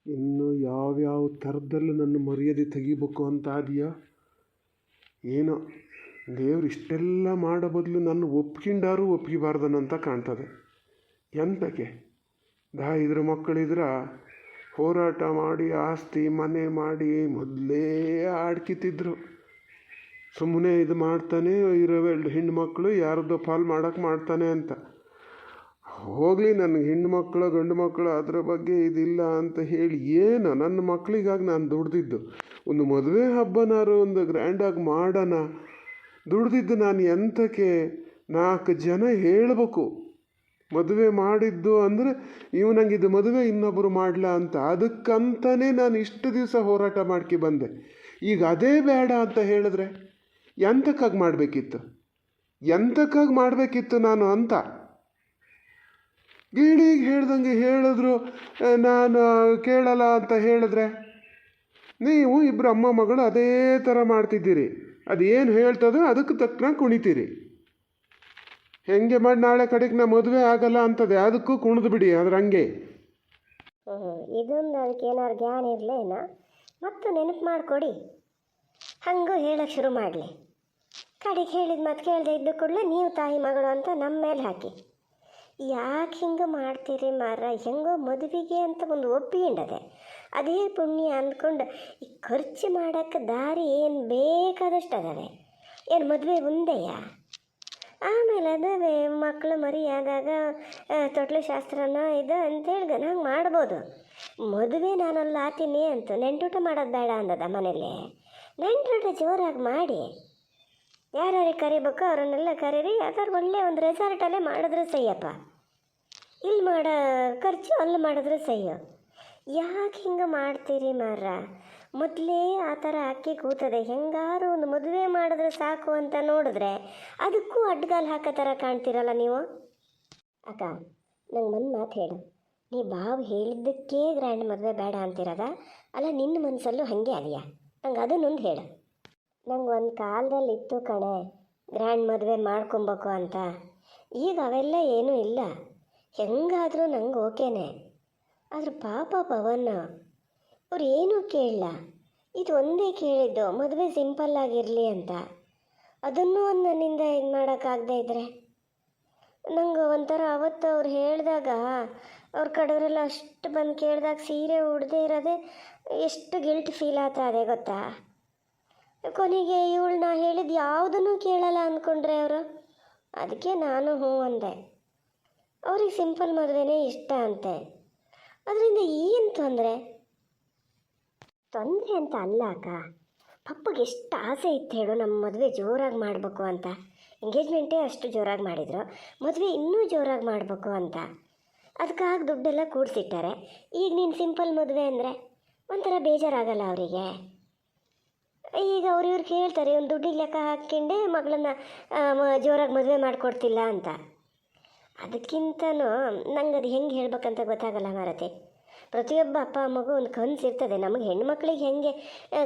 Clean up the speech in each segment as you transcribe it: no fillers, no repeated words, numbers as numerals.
ಇನ್ನು ಯಾವ್ಯಾವ ಥರದಲ್ಲಿ ನನ್ನ ಮರ್ಯಾದೆ ತೆಗಿಬೇಕು ಅಂತ ಅದೆಯಾ ಏನೋ. ದೇವ್ರು ಇಷ್ಟೆಲ್ಲ ಮಾಡೋ ಬದಲು ನನ್ನ ಒಪ್ಕೊಂಡಾರು ಒಪ್ಪಿಬಾರ್ದನಂತ ಕಾಣ್ತದೆ. ಎಂತಕ್ಕೆ ಇದ್ರ ಮಕ್ಕಳಿದ್ರೆ ಹೋರಾಟ ಮಾಡಿ ಆಸ್ತಿ ಮನೆ ಮಾಡಿ ಮೊದಲೇ ಆಡ್ಕಿತಿದ್ರು. ಸುಮ್ಮನೆ ಇದು ಮಾಡ್ತಾನೆ ಇರೋ ಹೆಣ್ಣು ಮಕ್ಕಳು ಯಾರದ್ದೋ ಪಾಲು ಮಾಡೋಕ್ಕೆ ಮಾಡ್ತಾನೆ ಅಂತ. ಹೋಗಲಿ, ನನಗೆ ಹೆಣ್ಣು ಮಕ್ಕಳು ಗಂಡು ಮಕ್ಕಳು ಅದ್ರ ಬಗ್ಗೆ ಇದಿಲ್ಲ ಅಂತ ಹೇಳಿ ಏನು, ನನ್ನ ಮಕ್ಕಳಿಗಾಗಿ ನಾನು ದುಡ್ದಿದ್ದು ಒಂದು ಮದುವೆ ಹಬ್ಬನಾರು ಒಂದು ಗ್ರ್ಯಾಂಡಾಗಿ ಮಾಡೋಣ. ದುಡ್ದಿದ್ದು ನಾನು ಎಂತಕ್ಕೆ 4 ಜನ ಹೇಳಬೇಕು ಮದುವೆ ಮಾಡಿದ್ದು ಅಂದರೆ ನಂಗೆ ಇದು ಮದುವೆ ಇನ್ನೊಬ್ಬರು ಮಾಡಲಾ ಅಂತ. ಅದಕ್ಕಂತಲೇ ನಾನು ಇಷ್ಟು ದಿವಸ ಹೋರಾಟ ಮಾಡ್ಕೊ ಬಂದೆ. ಈಗ ಅದೇ ಬೇಡ ಅಂತ ಹೇಳಿದ್ರೆ ಎಂತಕ್ಕಾಗಿ ಮಾಡಬೇಕಿತ್ತು ನಾನು ಅಂತ. ಗೀಳಿಗೆ ಹೇಳ್ದಂಗೆ ಹೇಳಿದ್ರು ನಾನು ಕೇಳಲ್ಲ ಅಂತ ಹೇಳಿದ್ರೆ ನೀವು ಇಬ್ಬರು ಅಮ್ಮ ಮಗಳು ಅದೇ ಥರ ಮಾಡ್ತಿದ್ದೀರಿ. ಅದೇನು ಹೇಳ್ತದೋ ಅದಕ್ಕೆ ತಕ್ಕನ ಕುಣಿತೀರಿ. ಹೆಂಗೆ ಮಾಡಿ ನಾಳೆ ಕಡೆಗೆ ನಾ ಮದುವೆ ಆಗಲ್ಲ ಅಂತದೆ, ಅದಕ್ಕೂ ಕುಣಿದು ಬಿಡಿ ಅದ್ರ ಹಂಗೆ. ಇದೊಂದು ಅದಕ್ಕೆ ಏನಾರು ಜ್ಞಾನ ಇರಲೇನ ಮತ್ತು ನೆನಪು ಮಾಡಿಕೊಡಿ. ಹಂಗೂ ಹೇಳೋಕ್ಕೆ ಶುರು ಮಾಡಲಿ. ಕಡೆಗೆ ಹೇಳಿದ ಮತ್ತೆ ಕೇಳದೆ ಇದ್ದ ಕೂಡಲೇ ನೀವು ತಾಯಿ ಮಗಳು ಅಂತ ನಮ್ಮ ಮೇಲೆ ಹಾಕಿ. ಯಾಕೆ ಹಿಂಗೆ ಮಾಡ್ತೀರಿ ಮಾರ? ಹೆಂಗೋ ಮದುವೆಗೆ ಅಂತ ಒಂದು ಒಪ್ಪಿಕೊಂಡದೆ, ಅದೇ ಪುಣ್ಯ ಅಂದ್ಕೊಂಡು ಈ ಖರ್ಚು ಮಾಡೋಕ್ಕೆ ದಾರಿ ಏನು ಬೇಕಾದಷ್ಟು ಅದಾವೆ. ಏನು ಮದುವೆ ಒಂದೆಯ? ಆಮೇಲೆ ಅದಾವೆ ಮಕ್ಕಳು ಮರಿ ಆದಾಗ ತೊಟ್ಲು ಶಾಸ್ತ್ರನ ಇದು ಅಂತೇಳಿ ಹಂಗೆ ಮಾಡ್ಬೋದು. ಮದುವೆ ನಾನಲ್ಲ ಆತೀನಿ ಅಂತ ನೆಂಟೂಟ ಮಾಡೋದು ಬೇಡ ಅಂದದ ಮನೇಲಿ. ನೆಂಟೂಟ ಜೋರಾಗಿ ಮಾಡಿ ಯಾರ್ಯಾರಿಗೆ ಕರಿಬೇಕು ಅವರನ್ನೆಲ್ಲ ಕರೀರಿ. ಯಾವ್ದಾರು ಒಳ್ಳೆ ಒಂದು ರೆಸಾರ್ಟಲ್ಲೇ ಮಾಡಿದ್ರೆ ಸಯ್ಯಪ್ಪ. ಇಲ್ಲಿ ಮಾಡೋ ಖರ್ಚು ಅಲ್ಲಿ ಮಾಡಿದ್ರೆ ಸಯ್ಯೋ. ಯಾಕೆ ಹಿಂಗೆ ಮಾಡ್ತೀರಿ ಮಾರ? ಮೊದಲೇ ಆ ಥರ ಅಕ್ಕಿ ಕೂತದೆ. ಹೆಂಗಾರು ಒಂದು ಮದುವೆ ಮಾಡಿದ್ರೆ ಸಾಕು ಅಂತ ನೋಡಿದ್ರೆ ಅದಕ್ಕೂ ಅಡ್ಗಾಲು ಹಾಕೋ ಥರ ಕಾಣ್ತೀರಲ್ಲ ನೀವು. ಅಕ್ಕ, ನಂಗೆ ಒಂದು ಮಾತು ಹೇಳು. ನೀ ಬಾವು ಹೇಳಿದ್ದಕ್ಕೇ ಗ್ರ್ಯಾಂಡ್ ಮದುವೆ ಬೇಡ ಅಂತಿರೋದ? ಅಲ್ಲ ನಿನ್ನ ಮನಸ್ಸಲ್ಲೂ ಹಾಗೆ ಅದೆಯಾ? ನಂಗೆ ಅದನ್ನೊಂದು ಹೇಳು. ನಂಗೆ ಒಂದು ಕಾಲದಲ್ಲಿ ಇತ್ತು ಕಣೆ ಗ್ರ್ಯಾಂಡ್ ಮದುವೆ ಮಾಡ್ಕೊಬೇಕು ಅಂತ. ಈಗ ಅವೆಲ್ಲ ಏನೂ ಇಲ್ಲ. ಹೆಂಗಾದರೂ ನಂಗೆ ಓಕೆನೆ. ಆದ್ರೆ ಪಾಪ ಪವನ್ ಅವ್ರು ಏನೂ ಕೇಳಲ್ಲ. ಇದು ಒಂದೇ ಕೇಳಿದ್ದು, ಮದುವೆ ಸಿಂಪಲ್ಲಾಗಿರಲಿ ಅಂತ. ಅದನ್ನೂ ಒಂದು ನನ್ನಿಂದ ಇದು ಮಾಡೋಕ್ಕಾಗದೇ ಇದ್ದರೆ ನಂಗೆ ಒಂಥರ ಅವತ್ತು ಅವ್ರು ಹೇಳಿದಾಗ ಅವ್ರ ಕಡೆಯವರೆಲ್ಲ ಅಷ್ಟು ಬಂದು ಕೇಳಿದಾಗ ಸೀರೆ ಉಡದೇ ಇರೋದೇ ಎಷ್ಟು ಗಿಲ್ಟ್ ಫೀಲ್ ಆಗ್ತದೆ ಗೊತ್ತಾ. ಕೊನೆಗೆ ಇವಳನ್ನ ಹೇಳಿದ್ದು ಯಾವುದನ್ನೂ ಕೇಳಲ್ಲ ಅಂದ್ಕೊಂಡ್ರೆ ಅವರು. ಅದಕ್ಕೆ ನಾನು ಹ್ಞೂ ಅಂದೆ. ಅವ್ರಿಗೆ ಸಿಂಪಲ್ ಮದುವೆನೇ ಇಷ್ಟ ಅಂತೆ. ಅದರಿಂದ ಏನು ತೊಂದರೆ ಅಂತ ಅಲ್ಲ ಅಕ್ಕ. ಪಪ್ಪಗೆ ಎಷ್ಟು ಆಸೆ ಇತ್ತು ಹೇಳು ನಮ್ಮ ಮದುವೆ ಜೋರಾಗಿ ಮಾಡಬೇಕು ಅಂತ. ಎಂಗೇಜ್ಮೆಂಟೇ ಅಷ್ಟು ಜೋರಾಗಿ ಮಾಡಿದರು, ಮದುವೆ ಇನ್ನೂ ಜೋರಾಗಿ ಮಾಡಬೇಕು ಅಂತ. ಅದಕ್ಕಾಗಿ ದುಡ್ಡೆಲ್ಲ ಕೂಡಿಸಿಟ್ಟಾರೆ. ಈಗ ನೀನು ಸಿಂಪಲ್ ಮದುವೆ ಅಂದರೆ ಒಂಥರ ಬೇಜಾರಾಗಲ್ಲ ಅವರಿಗೆ. ಈಗ ಇವ್ರು ಕೇಳ್ತಾರೆ, ಒಂದು ದುಡ್ಡಿಗೆ ಲೆಕ್ಕ ಹಾಕ್ಕೊಂಡೆ ಮಗಳನ್ನ ಜೋರಾಗಿ ಮದುವೆ ಮಾಡಿಕೊಡ್ತಿಲ್ಲ ಅಂತ. ಅದಕ್ಕಿಂತನೂ ನಂಗೆ ಅದು ಹೆಂಗೆ ಹೇಳ್ಬೇಕಂತ ಗೊತ್ತಾಗಲ್ಲ ಮಾರತಿ. ಪ್ರತಿಯೊಬ್ಬ ಅಪ್ಪ ಅಮ್ಮಗೂ ಒಂದು ಕನಸು ಇರ್ತದೆ. ನಮಗೆ ಹೆಣ್ಮಕ್ಳಿಗೆ ಹೆಂಗೆ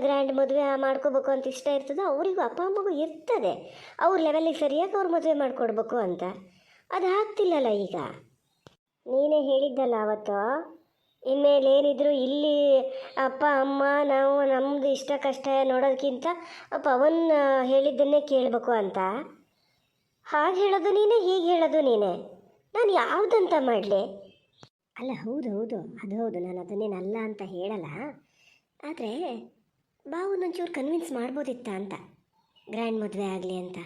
ಗ್ರ್ಯಾಂಡ್ ಮದುವೆ ಮಾಡ್ಕೋಬೇಕು ಅಂತ ಇಷ್ಟ ಇರ್ತದೋ ಅವರಿಗೂ ಅಪ್ಪ ಅಮ್ಮಗೂ ಇರ್ತದೆ. ಅವ್ರ ಲೆವೆಲಿಗೆ ಸರಿಯಾಗಿ ಅವ್ರು ಮದುವೆ ಮಾಡಿಕೊಡ್ಬೇಕು ಅಂತ. ಅದು ಆಗ್ತಿಲ್ಲಲ್ಲ ಈಗ. ನೀನೇ ಹೇಳಿದ್ದಲ್ಲ ಅವತ್ತು, ಇನ್ಮೇಲೆ ಏನಿದ್ರು ಇಲ್ಲಿ ಅಪ್ಪ ಅಮ್ಮ ನಾವು ನಮ್ಮದು ಇಷ್ಟ ಕಷ್ಟ ನೋಡೋದಕ್ಕಿಂತ ಪವನ್ ಹೇಳಿದ್ದನ್ನೇ ಕೇಳಬೇಕು ಅಂತ. ಹಾಗೆ ಹೇಳೋದು ನೀನೇ, ಹೀಗೆ ಹೇಳೋದು ನೀನೇ. ನಾನು ಯಾವುದಂತ ಮಾಡಲಿ? ಅಲ್ಲ, ಹೌದು ಅದು ಹೌದು, ನಾನು ಅದನ್ನೇನಲ್ಲ ಅಂತ ಹೇಳಲ್ಲ. ಆದರೆ ಬಾವನ್ನೊಂಚೂರು ಕನ್ವಿನ್ಸ್ ಮಾಡ್ಬೋದಿತ್ತ ಅಂತ ಗ್ರ್ಯಾಂಡ್ ಮದುವೆ ಆಗಲಿ ಅಂತ.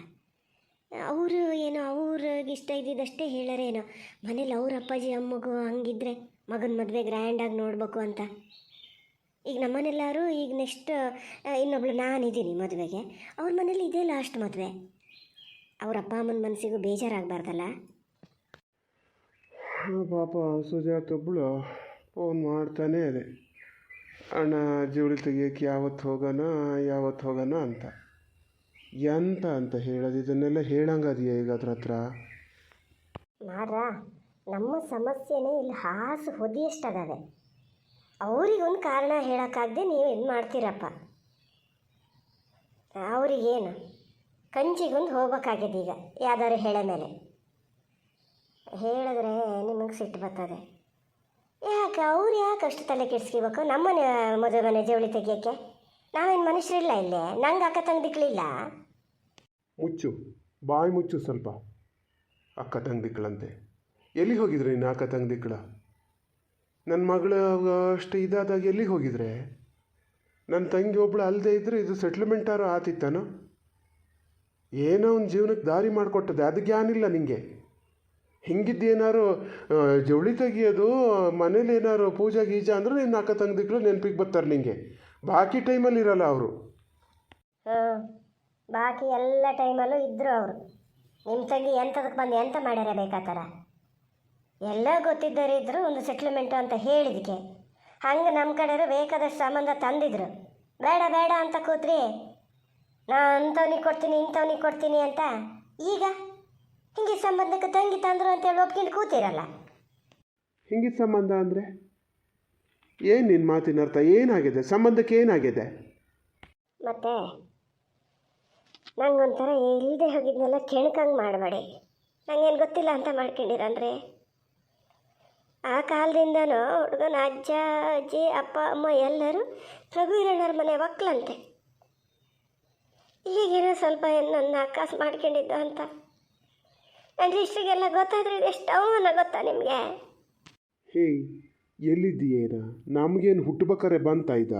ಅವರು ಏನೋ ಅವ್ರಿಗೆ ಇಷ್ಟ ಇದ್ದಿದ್ದಷ್ಟೇ ಹೇಳಾರೇನೋ. ಮನೇಲಿ ಅವ್ರ ಅಪ್ಪಾಜಿ ಅಮ್ಮಗೂ ಹಂಗಿದ್ರೆ ಮಗನ ಮದುವೆ ಗ್ರ್ಯಾಂಡಾಗಿ ನೋಡಬೇಕು ಅಂತ. ಈಗ ನಮ್ಮನೆಲ್ಲರೂ ಈಗ ನೆಕ್ಸ್ಟ್ ಇನ್ನೊಬ್ಳು ನಾನಿದ್ದೀನಿ ಮದುವೆಗೆ. ಅವ್ರ ಮನೇಲಿ ಇದೇ ಲಾಸ್ಟ್ ಮದುವೆ. ಅವ್ರ ಅಪ್ಪ ಅಮ್ಮನ ಮನಸ್ಸಿಗೂ ಬೇಜಾರಾಗಬಾರ್ದಲ್ಲ. ಪಾಪ ಸುಜಾತ ಒಬ್ಬಳು ಫೋನ್ ಮಾಡ್ತಾನೇ ಇದೆ, ಅಣ್ಣ ಜವಳಿ ತೆಗಿಯೋಕ್ಕೆ ಯಾವತ್ತು ಹೋಗೋಣ ಅಂತ. ಎಂತ ಅಂತ ಹೇಳೋದು? ಇದನ್ನೆಲ್ಲ ಹೇಳಂಗದೆಯಾ ಈಗ ಅದ್ರ ಹತ್ರ? ಮಾರ, ನಮ್ಮ ಸಮಸ್ಯೆನೇ ಇಲ್ಲಿ ಹಾಸು ಹೊದಿಯಷ್ಟದಾವೆ. ಅವರಿಗೊಂದು ಕಾರಣ ಹೇಳೋಕ್ಕಾಗದೆ ನೀವು ಇದು ಮಾಡ್ತೀರಪ್ಪ. ಅವರಿಗೇನು ಕಂಚಿಗೊಂದು ಹೋಗ್ಬೇಕಾಗಿದೆ ಈಗ ಯಾವ್ದಾದ್ರು ಹೇಳೋ ಮೇಲೆ. ಹೇಳಿದ್ರೆ ನಿಮಗೆ ಸಿಟ್ಟು ಬರ್ತದೆ. ಯಾಕೆ ಅವ್ರು ಯಾಕೆ ಅಷ್ಟು ತಲೆ ಕೆಡಿಸ್ಕೋಬೇಕು? ನಮ್ಮನೆ ಮದುವೆ ಮನೆ ಜವಳಿ ತೆಗಿಯೋಕ್ಕೆ ನಾವೇನು ಮನುಷ್ಯರಿಲ್ಲ ಇಲ್ಲೇ? ನಂಗೆ ಅಕ್ಕ ತಂಗಿಕ್ಳಿಲ್ಲ. ಮುಚ್ಚು, ಬಾಯಿ ಮುಚ್ಚು ಸ್ವಲ್ಪ. ಅಕ್ಕ ತಂಗಿದಿಕ್ಕಳಂತೆ. ಎಲ್ಲಿಗೆ ಹೋಗಿದ್ರೆ ನೀನು ಅಕ್ಕ ತಂಗಿದಿಕ್ಕಳ? ನನ್ನ ಮಗಳು ಅಷ್ಟು ಇದಾದಾಗ ಎಲ್ಲಿಗೆ ಹೋಗಿದ್ರೆ? ನನ್ನ ತಂಗಿ ಒಬ್ಳು ಅಲ್ಲದೆ ಇದ್ದರೆ ಇದು ಸೆಟ್ಲ್ಮೆಂಟಾರು ಆತಿತ್ತಾನೋ? ಏನೋ ಒಂದು ಜೀವನಕ್ಕೆ ದಾರಿ ಮಾಡಿಕೊಟ್ಟದೆ, ಅದು ಜ್ಞಾನಿಲ್ಲ ನಿಂಗೆ. ಹಿಂಗಿದ್ದೇನಾರು ಜವಳಿ ತೆಗಿಯೋದು, ಮನೇಲಿ ಏನಾರು ಪೂಜೆ ಗೀಜಾ ಅಂದ್ರೆ ನಿನ್ನ ಅಕ್ಕ ತಂಗಿದಿಕ್ಕಳು ನೆನಪಿಗೆ ಬರ್ತಾರೆ ನಿಂಗೆ. ಬಾಕಿ ಟೈಮಲ್ಲಿ ಇರಲ್ಲ ಅವರು. ಹಾಂ, ಬಾಕಿ ಎಲ್ಲ ಟೈಮಲ್ಲೂ ಇದ್ದರು ಅವರು. ನಿಮ್ಮ ತಂಗಿ ಎಂಥದಕ್ಕೆ ಬಂದು ಎಂತ ಮಾಡ್ಯಾರ ಬೇಕಾತಾರ? ಎಲ್ಲ ಗೊತ್ತಿದ್ದರೆ ಇದ್ದರು ಒಂದು ಸೆಟ್ಲ್ಮೆಂಟು ಅಂತ ಹೇಳಿದಕ್ಕೆ ಹಂಗೆ ನಮ್ಮ ಕಡೆಯವರು ಬೇಕಾದಷ್ಟು ಸಂಬಂಧ ತಂದಿದ್ರು. ಬೇಡ ಬೇಡ ಅಂತ ಕೂತ್ರಿ, ನಾ ಅಂಥವ್ನಿಗೆ ಕೊಡ್ತೀನಿ ಇಂಥವ್ನಿಗೆ ಕೊಡ್ತೀನಿ ಅಂತ. ಈಗ ಹಿಂಗೆ ಸಂಬಂಧಕ್ಕೆ ತಂಗಿ ತಂದರು ಅಂತೇಳಿ ಒಪ್ಕೊಂಡು ಕೂತಿರಲ್ಲ. ಹಿಂಗಿದ ಸಂಬಂಧ ಅಂದರೆ ಏನು ನಿನ್ನ ಮಾತಿನ ಅರ್ಥ? ಏನಾಗಿದೆ ಸಂಬಂಧಕ್ಕೆ? ಏನಾಗಿದೆ? ಮತ್ತೆ ನಂಗೊಂಥರ ಇಲ್ಲದೆ ಹೋಗಿದ್ನೆಲ್ಲ ಕೆಣಕಂಗೆ ಮಾಡಬೇಡಿ. ನಂಗೇನು ಗೊತ್ತಿಲ್ಲ ಅಂತ ಮಾಡ್ಕೊಂಡಿರಂದ್ರೆ, ಆ ಕಾಲದಿಂದನೂ ಹುಡುಗನ ಅಜ್ಜ ಅಜ್ಜಿ ಅಪ್ಪ ಅಮ್ಮ ಎಲ್ಲರೂ ಪ್ರಭುವೀರಣ್ಣವ್ರ ಮನೆ ಒಕ್ಕಲಂತೆ. ಈಗೇನೋ ಸ್ವಲ್ಪ ನನ್ನ ಅಕ್ಕಾಸು ಮಾಡ್ಕೊಂಡಿದ್ದು ಅಂತ ನನ್ನ ಇಷ್ಟಿಗೆಲ್ಲ ಗೊತ್ತಾದ್ರೆ ಎಷ್ಟು ಅವಮಾನ ಗೊತ್ತಾ ನಿಮಗೆ? ಹೇ, ಎಲ್ಲಿದ್ದೀಯೇನ? ನಮಗೇನು ಹುಟ್ಟಬೇಕಾರೆ ಬಂತ ಇದ್ದ?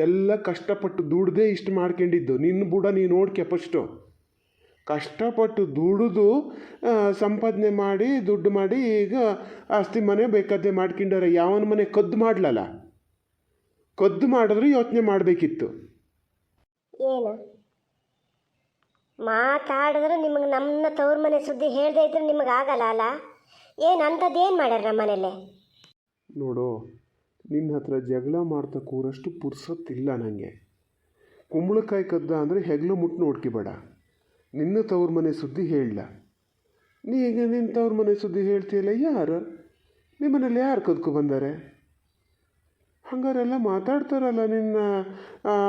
ಎಲ್ಲ ಕಷ್ಟಪಟ್ಟು ದುಡ್ದೇ ಇಷ್ಟು ಮಾಡ್ಕೊಂಡಿದ್ದು. ನಿನ್ನ ಬುಡ ನೀನು ನೋಡ್ಕೆ ಫಸ್ಟು. ಕಷ್ಟಪಟ್ಟು ದುಡಿದು ಸಂಪಾದನೆ ಮಾಡಿ ದುಡ್ಡು ಮಾಡಿ ಈಗ ಆಸ್ತಿ ಮನೆ ಬೇಕಾದ್ದೇ ಮಾಡ್ಕೊಂಡಾರೆ. ಯಾವನ ಮನೆ ಕದ್ದು ಮಾಡಲಲ್ಲ. ಕದ್ದು ಮಾಡಿದ್ರೆ ಯೋಚನೆ ಮಾಡಬೇಕಿತ್ತು. ಏನು ಮಾತಾಡಿದ್ರೆ ನಿಮಗೆ ನಮ್ಮ ತವ್ರ ಮನೆ ಸುದ್ದಿ ಹೇಳದೇ ಇದ್ರೆ ನಿಮಗೆ ಆಗಲ್ಲ ಅಲ್ಲ? ಏನು ಅಂಥದ್ದೇನು ಮಾಡ್ಯಾರ ನಮ್ಮ ಮನೇಲಿ? ನೋಡು, ನಿನ್ನ ಹತ್ರ ಜಗಳ ಮಾಡ್ತಾ ಕೂರಷ್ಟು ಪುರ್ಸೊತ್ತಿಲ್ಲ ನನಗೆ. ಕುಂಬಳಕಾಯಿ ಕದ್ದ ಅಂದರೆ ಹೆಗ್ಲು ಮುಟ್ಟು ನೋಡ್ಕಿಬೇಡ. ನಿನ್ನ ತವ್ರ ಮನೆ ಸುದ್ದಿ ಹೇಳಲ್ಲ. ನೀ ಈಗ ನಿನ್ನ ತವ್ರ ಮನೆ ಸುದ್ದಿ ಹೇಳ್ತೀಯಲ್ಲ, ಯಾರು ನಿಮ್ಮನೇಲಿ ಯಾರು ಕದ್ಕೊ ಬಂದಾರೆ? ಹಂಗಾರೆಲ್ಲ ಮಾತಾಡ್ತಾರಲ್ಲ ನಿನ್ನ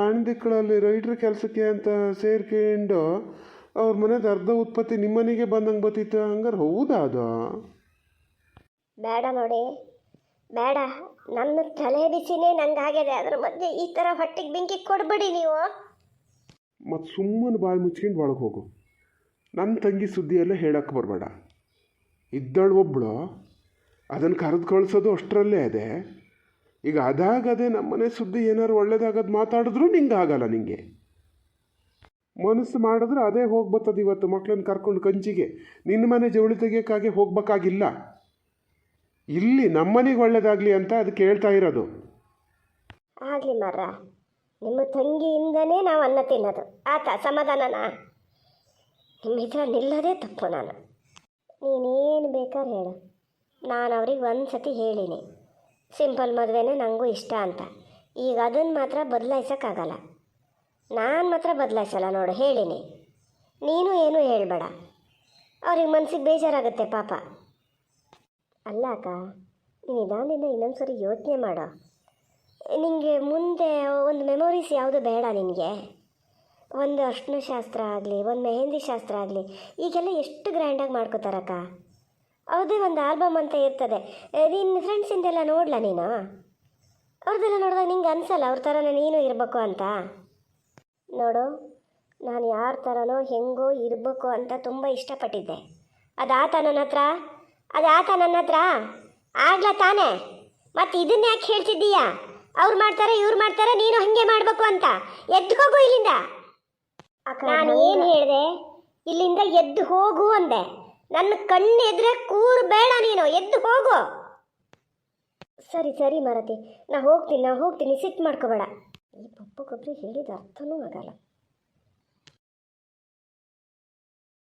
ಅಣ್ದಿಕ್ಕಳಲ್ಲಿ ರೈಟ್ರ್ ಕೆಲಸಕ್ಕೆ ಅಂತ ಸೇರ್ಕೊಂಡು ಅವ್ರ ಮನೆದು ಅರ್ಧ ಉತ್ಪತ್ತಿ ನಿಮ್ಮನೆಗೆ ಬಂದಂಗೆ ಬತ್ತಿತ್ತು. ಹಂಗಾರೆ ಹೌದಾ ಅದು? ಬೇಡ ನೋಡಿ, ಬೇಡ. ನನ್ನ ತಲೆ ಬಿಸಿನೇ ನಂಗೆ ಆಗಿದೆ. ಅದ್ರ ಮಧ್ಯೆ ಈ ಥರ ಹೊಟ್ಟೆಗೆ ಬೆಂಕಿ ಕೊಡಬೇಡಿ ನೀವು. ಮತ್ತು ಸುಮ್ಮನೆ ಬಾಯಿ ಮುಚ್ಕೊಂಡು ಒಳಗೆ ಹೋಗು. ನನ್ನ ತಂಗಿ ಸುದ್ದಿ ಎಲ್ಲ ಹೇಳಕ್ಕೆ ಬರಬೇಡ. ಇದ್ದಳು ಒಬ್ಬಳು, ಅದನ್ನು ಕರೆದು ಕಳಿಸೋದು ಅಷ್ಟರಲ್ಲೇ ಅದೇ. ಈಗ ಅದಾಗದೆ ನಮ್ಮನೆ ಸುದ್ದಿ ಏನಾರು ಒಳ್ಳೇದಾಗದು ಮಾತಾಡಿದ್ರೂ ನಿಂಗೆ ಆಗಲ್ಲ. ನಿಂಗೆ ಮನಸ್ಸು ಮಾಡಿದ್ರೆ ಅದೇ ಹೋಗ್ಬತ್ತದ. ಇವತ್ತು ಮಕ್ಕಳನ್ನ ಕರ್ಕೊಂಡು ಕಂಚಿಗೆ ನಿನ್ನ ಮನೆ ಜವಳಿ ತೆಗಿಯೋಕ್ಕಾಗೆ ಹೋಗ್ಬೇಕಾಗಿಲ್ಲ. ಇಲ್ಲಿ ನಮ್ಮನೆಗೆ ಒಳ್ಳೇದಾಗಲಿ ಅಂತ ಅದಕ್ಕೆ ಹೇಳ್ತಾ ಇರೋದು. ಆಗಲಿ ಮರ್ರ, ನಿಮ್ಮ ತಂಗಿಯಿಂದನೇ ನಾವು ಅನ್ನ ತಿನ್ನೋದು. ಆತ ಸಮಾಧಾನನಾ? ನಿಮ್ಮ ಇದ್ರ ನಿಲ್ಲೋದೇ ತಪ್ಪು. ನೀನೇನು ಬೇಕಾದ್ರೆ ಹೇಳು. ನಾನು ಅವ್ರಿಗೆ ಒಂದು ಸತಿ ಹೇಳಿನಿ, ಸಿಂಪಲ್ ಮದುವೆನೇ ನನಗೂ ಇಷ್ಟ ಅಂತ. ಈಗ ಅದನ್ನು ಮಾತ್ರ ಬದಲಾಯಿಸೋಕ್ಕಾಗಲ್ಲ. ನಾನು ಮಾತ್ರ ಬದಲಾಯಿಸಲ್ಲ ನೋಡು, ಹೇಳಿನಿ. ನೀನು ಏನೂ ಹೇಳಬೇಡ, ಅವ್ರಿಗೆ ಮನ್ಸಿಗೆ ಬೇಜಾರಾಗುತ್ತೆ ಪಾಪ. ಅಲ್ಲ ಅಕ್ಕ, ನೀನು ಇದಾನಿಂದ ಇನ್ನೊಂದು ಸರಿ ಯೋಚನೆ ಮಾಡೋ. ನಿನಗೆ ಮುಂದೆ ಒಂದು ಮೆಮೊರೀಸ್ ಯಾವುದು ಬೇಡ ನಿನಗೆ. ಒಂದು ಅರ್ಶಿನ ಶಾಸ್ತ್ರ ಆಗಲಿ, ಒಂದು ಮೆಹಂದಿ ಶಾಸ್ತ್ರ ಆಗಲಿ, ಈಗೆಲ್ಲ ಎಷ್ಟು ಗ್ರ್ಯಾಂಡಾಗಿ ಮಾಡ್ಕೋತಾರಕ್ಕ. ಅವ್ರದ್ದೇ ಒಂದು ಆಲ್ಬಮ್ ಅಂತ ಇರ್ತದೆ. ನಿನ್ನ ಫ್ರೆಂಡ್ಸಿಂದೆಲ್ಲ ನೋಡಲ ನೀನು? ಅವ್ರದ್ದೆಲ್ಲ ನೋಡಿದಾಗ ನಿಂಗೆ ಅನಿಸಲ್ಲ ಅವ್ರ ಥರನೇ ನೀನು ಇರಬೇಕು ಅಂತ? ನೋಡು, ನಾನು ಯಾರ ಥರನೋ ಹೆಂಗೋ ಇರಬೇಕು ಅಂತ ತುಂಬ ಇಷ್ಟಪಟ್ಟಿದ್ದೆ. ಅದಾತ ನನ್ನ ಹತ್ರ, ಆಗ್ಲ ತಾನೇ? ಮತ್ತು ಇದನ್ನ ಯಾಕೆ ಹೇಳ್ತಿದ್ದೀಯಾ? ಅವ್ರು ಮಾಡ್ತಾರೆ ಇವ್ರು ಮಾಡ್ತಾರೆ, ನೀನು ಹಾಗೆ ಮಾಡಬೇಕು ಅಂತ. ಎದ್ದುಕೋಗು ಇಲ್ಲಿಂದ. ನಾನು ಏನು ಹೇಳಿದೆ? ಇಲ್ಲಿಂದ ಎದ್ದು ಹೋಗು ಅಂದೆ. ನನ್ನ ಕಣ್ಣು ಎದುರೇ ಕೂರಬೇಡ ನೀನು, ಎದ್ದು ಹೋಗು. ಸರಿ ಮಾರತಿ, ನಾ ಹೋಗ್ತೀನಿ, ಸಿಟ್ಟು ಮಾಡ್ಕೋಬೇಡ. ಈ ಪಪ್ಪಗೊಬ್ಬರು ಹೇಳಿದ ಅರ್ಥನೂ ಆಗಲ್ಲ.